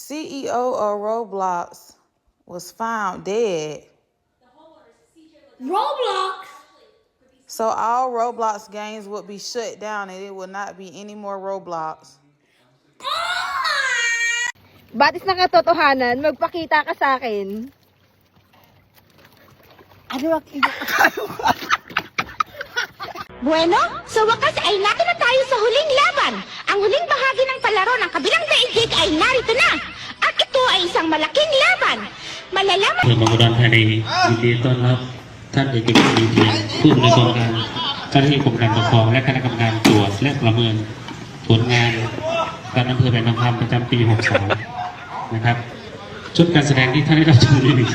CEO of Roblox was found dead. Roblox? So all Roblox games would be shut down and it would not be any more Roblox. Batis na katotohanan, magpakita ka sa akin. Ano ang Bueno, sa wakas ay nato na tayo sa huling laban. Ang huling bahagi ng palaro ng kabilang daigdig ay narito na. At ito ay isang malaking laban. Malalaman... เพื่อมาอุดรธานียินดีต้อนรับท่านเอกชัยเทียนผู้อำนวยการเจ้าหน้าที่กรมการปกครองและคณะกรรมการตรวจและประเมินผลงานการอำเภอแบงนางคำประจำปี 62 นะครับชุดการแสดงที่ท่านได้รับชมนี้